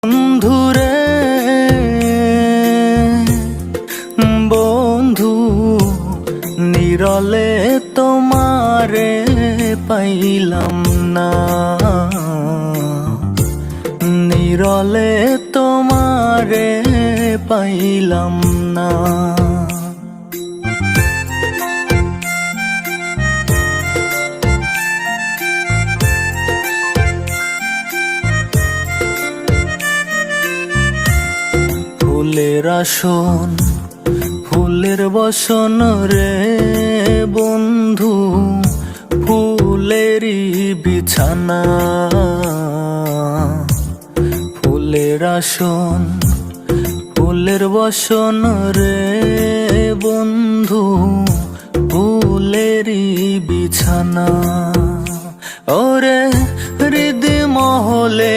বন্ধুরে বন্ধু নিরলে তোমারে পাইলাম না, নিরলে তোমারে পাইলাম না। ফুলের আসন ফুলের বসন রে বন্ধু, ফুলেরই বিছানা। ফুলের আসন ফুলের বসন রে বন্ধু, ফুলেরই বিছানা। ওরে হৃদয় মহলে